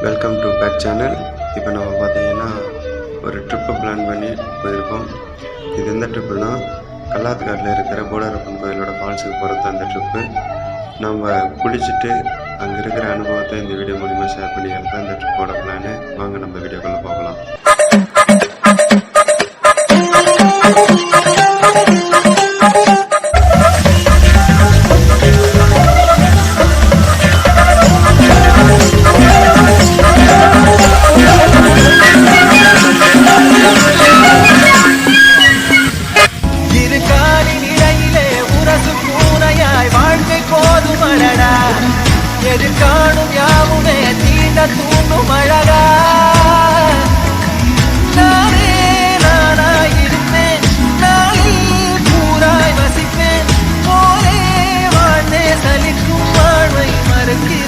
Welcome to back channel. இப்போ நம்ம பார்த்தீங்கன்னா ஒரு ட்ரிப்பு பிளான் பண்ணி போயிருக்கோம். இது எந்த ட்ரிப்புனா கல்லாத்துக்காட்டில் இருக்கிற போடாரப்பன் கோயிலோட ஃபால்ஸுக்கு போகிறது அந்த ட்ரிப்பு. நம்ம குளிச்சுட்டு அங்கே இருக்கிற அனுபவத்தை இந்த வீடியோ மூலிமா ஷேர் பண்ணிக்கிறது தான் இந்த ட்ரிப்போட பிளானு. வாங்க நம்ம வீடியோக்குள்ளே போகலாம். எதிர்காணும் யாவுமே தீண்ட தூண்டும் அழகா நானே நானாயிருப்பேன், நாளில் பூராய் வசிப்பேன், போலே வாழ்ந்தே சலிக்கும் வாழ்வை மறுக்கிறேன்.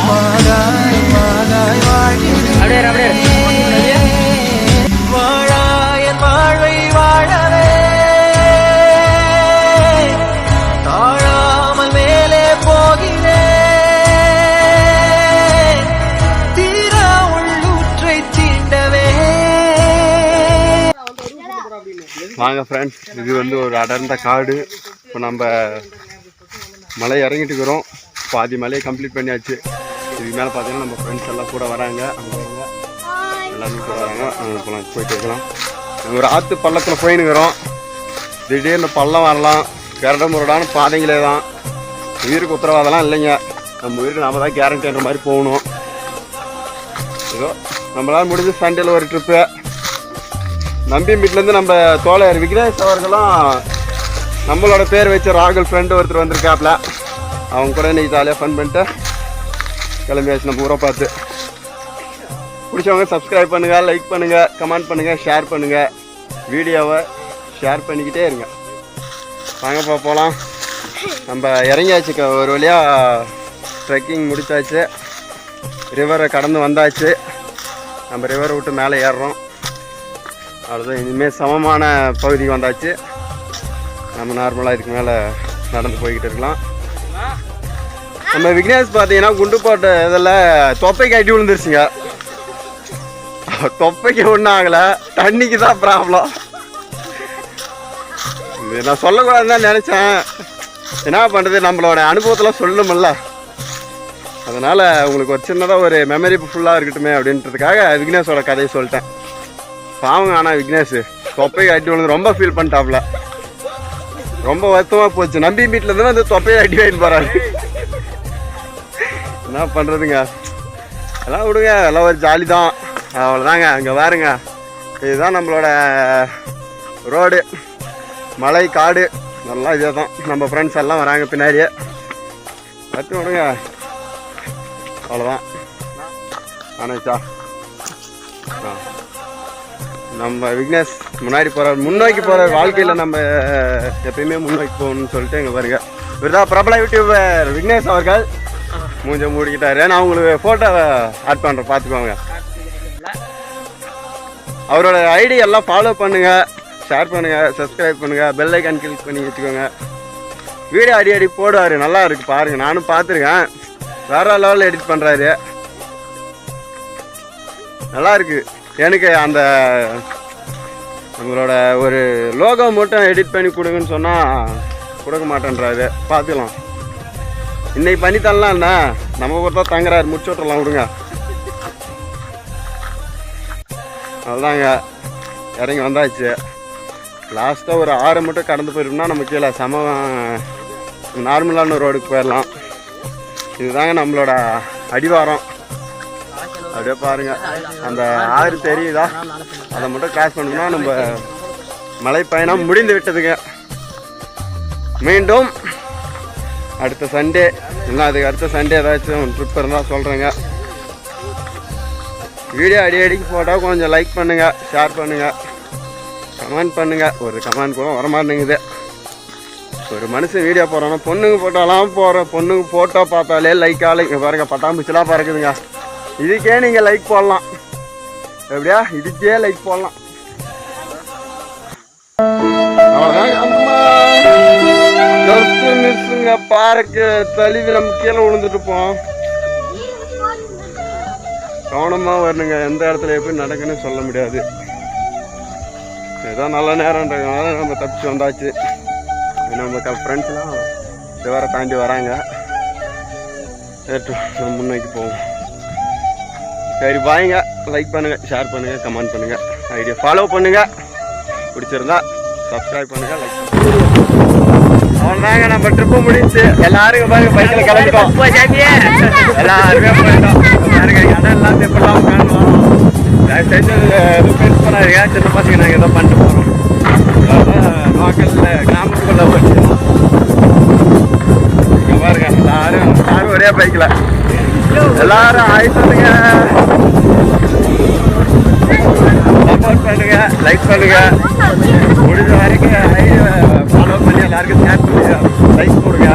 வாழாய் வாழாய் வாழ்கிறேன், வாழாயன் வாழ்வை வாழவே வாங்க ஃப்ரெண்ட்ஸ். இது வந்து ஒரு அடர்ந்த காடு. இப்போ நம்ம மலை இறங்கிட்டு இருக்கிறோம். பாதி மலையை கம்ப்ளீட் பண்ணியாச்சு. இதுக்கு மேலே பார்த்தீங்கன்னா நம்ம ஃப்ரெண்ட்ஸ் எல்லாம் கூட வராங்க. அங்கே எல்லாருமே கூட வராங்க. போகலாம், போயிட்டு இருக்கலாம். ஒரு ஆற்று பள்ளத்தில் போயின்னுக்கிறோம். திடீர்னு பள்ளம் வரலாம். கரட முரடான பாதைங்களே தான். உயிருக்கு உத்தரவாதெல்லாம் இல்லைங்க. நம்ம உயிருக்கு நாம தான் கேரண்டின்ற மாதிரி போகணும். ஏதோ நம்மளால் முடிஞ்ச சண்டேல ஒரு ட்ரிப்பு. நம்பி வீட்டிலேருந்து நம்ம தோழர் விக்னேஷ் அவர்களும் நம்மளோட பேர் வச்ச ராகுல் ஃப்ரெண்டு ஒருத்தர் வந்திருக்காப்புல. அவங்க கூட இன்னைக்கு ஜாலியாக ஃபன் பண்ணிட்டு கிளம்பியாச்சு நம்ம ஊரை பார்த்து. பிடிச்சவங்க சப்ஸ்கிரைப் பண்ணுங்கள், லைக் பண்ணுங்கள், கமெண்ட் பண்ணுங்கள், ஷேர் பண்ணுங்கள். வீடியோவை ஷேர் பண்ணிக்கிட்டே இருங்க. வாங்கப்பா போகலாம். நம்ம இறங்கியாச்சு. ஒரு வழியாக ட்ரெக்கிங் முடித்தாச்சு. ரிவரை கடந்து வந்தாச்சு. நம்ம ரிவரை விட்டு மேலே ஏறுறோம். அவ்வளோதான். இனிமேல் சமமான பகுதிக்கு வந்தாச்சு. நம்ம நார்மலாக இதுக்கு மேலே நடந்து போய்கிட்டு இருக்கலாம். நம்ம விக்னேஷ் பார்த்தீங்கன்னா குண்டு போட்ட இதில் தொப்பைக்கு அடி விழுந்துருச்சுங்க. தொப்பைக்கு ஒன்றும் ஆகலை, தண்ணிக்கு தான் ப்ராப்ளம். இது நான் சொல்லக்கூடாதுன்னு தான் நினச்சேன். என்ன பண்ணுறது, நம்மளோட அனுபவத்தில் சொல்லணுமில்ல. அதனால் உங்களுக்கு ஒரு சின்னதாக ஒரு மெமரி ஃபுல்லாக இருக்கட்டுமே அப்படின்றதுக்காக விக்னேஷோட கதையை சொல்லிட்டேன். பாவங்க. ஆனால் விக்னேஷ் தொப்பையை அடி விழுந்து ரொம்ப ஃபீல் பண்ணிட்டாப்புல. ரொம்ப வருத்தமாக போச்சு. நம்பி வீட்டிலேருந்து வந்து தொப்பையை அடி வாங்கிட்டு போகிறாரு. என்ன பண்ணுறதுங்க, எல்லாம் விடுங்க, எல்லாம் ஒரு ஜாலி தான். அவ்வளோதாங்க. அங்கே பாருங்க, இதுதான் நம்மளோட ரோடு. மலை காடு நல்லா இதே தான். நம்ம ஃப்ரெண்ட்ஸ் எல்லாம் வராங்க பின்னாடியே. கற்று விடுங்க. அவ்வளோதான். ஆனாச்சா நம்ம விக்னேஷ் முன்னாடி போகிறார், முன்னோக்கி போகிறார். வாழ்க்கையில் நம்ம எப்பயுமே முன்னோக்கி போகணும்னு சொல்லிட்டு இங்கே பாருங்க. இவர்தான் பிரபல யூடியூபர் விக்னேஷ் அவர்கள். மூஞ்ச மூடிக்கிட்டாரு. நான் உங்களுக்கு ஃபோட்டோ ஆட் பண்ணுறேன், பார்த்துக்கோங்க. அவரோட ஐடி எல்லாம் ஃபாலோ பண்ணுங்கள், ஷேர் பண்ணுங்கள், சப்ஸ்கிரைப் பண்ணுங்கள், பெல் ஐக்கான் கிளிக் பண்ணி வச்சுக்கோங்க. வீடியோ அடி போடுவார், நல்லா இருக்குது பாருங்கள். நானும் பார்த்துருக்கேன். வேறு லெவலில் எடிட் பண்ணுறாரு, நல்லா இருக்குது. எனக்கு அந்த நம்மளோட ஒரு லோகோ மட்டும் எடிட் பண்ணி கொடுங்கன்னு சொன்னால் கொடுக்க மாட்டேன்றாரு. பார்த்துக்கலாம். இன்னைக்கு பண்ணி தரலாம். என்ன நம்ம பொறுத்தா தங்குறாரு, முடிச்சு விட்டுறலாம், விடுங்க. அதுதாங்க, இறங்கி வந்தாச்சு. லாஸ்ட்டாக ஒரு 6 மட்டும் கடந்து போயிருக்கோம்னா நம்ம கீழே நார்மலான ரோடுக்கு போயிடலாம். இதுதாங்க நம்மளோட அடிவாரம். அப்படியே பாருங்க, அந்த ஆறு தெரியுதா, அதை மட்டும் கிராஸ் பண்ணோம்னா நம்ம மலை பயணம் முடிந்து விட்டதுங்க. மீண்டும் அடுத்த சண்டே, இல்லை அதுக்கு அடுத்த சண்டே ஏதாச்சும் ட்ரிப் இருந்தால் சொல்கிறேங்க. வீடியோ அடிக்கடிக்கு போட்டால் கொஞ்சம் லைக் பண்ணுங்கள், ஷேர் பண்ணுங்கள், கமெண்ட் பண்ணுங்கள். ஒரு கமெண்ட் கூட வரமாட்டேங்குது. ஒரு மனுஷன் வீடியோ போடுறோன்னா பொண்ணுங்க போட்டாலாம் போகிறேன். பொண்ணுங்க ஃபோட்டோ பார்த்தாலே லைக் ஆலை. இங்கே பாருங்கள், பட்டாம்பூச்சிலாம் பறக்குதுங்க. இதுக்கே நீங்கள் லைக் போடலாம். எப்படியா, இதுக்கே லைக் போடலாம். மிஸ்ஸுங்க பாருக்கு தழுவி நம்ம கீழே விழுந்துட்டு போம். கவனமாக வரணுங்க. எந்த இடத்துல எப்படி நடக்குன்னு சொல்ல முடியாது. ஏதோ நல்ல நேரம்ன்றதுனால நம்ம தப்பிச்சு வந்தாச்சு. நம்ம ஃப்ரெண்ட்ஸ்லாம் வேற தாண்டி வராங்க. நம்ம முன்னோக்கி போவோம். சரி பாய்ங்க. லைக் பண்ணுங்கள், ஷேர் பண்ணுங்கள், கமெண்ட் பண்ணுங்கள், ஐடியா ஃபாலோ பண்ணுங்கள். பிடிச்சிருந்தா சப்ஸ்கிரைப் பண்ணுங்கள், லைக் பண்ணுங்கள். அவன்தாங்க நம்ம ட்ரிப்பு முடிச்சு எல்லாருக்கும் பாருங்க பைக்கில் கிளம்பிட்டோம். எல்லாருமே போயிட்டோம். பாருங்க இடம் எல்லாத்தையும் எப்படிலாம் காணுவோம். ஃப்ரெண்ட்ஸ் பண்ணாருங்க. சின்ன பசங்க நாங்கள் ஏதோ பண்ணிட்டு போகிறோம். லோக்கலில் கிராமத்துக்குள்ளே போச்சு. இங்கே பாருங்க எல்லாரும் ஒரே பைக்கில் எல்லாரும் ஆயிட்டுங்க. சப்போர்ட் பண்ணுங்க, லைக் பண்ணுங்க, முடிஞ்ச வரைக்கும் ஃபாலோ பண்ணி எல்லாருக்கும் ஷேர் பண்ணுங்க, லைக் கொடுங்க.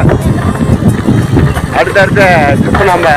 அடுத்தடுத்த ட்ரிப்பு நம்ம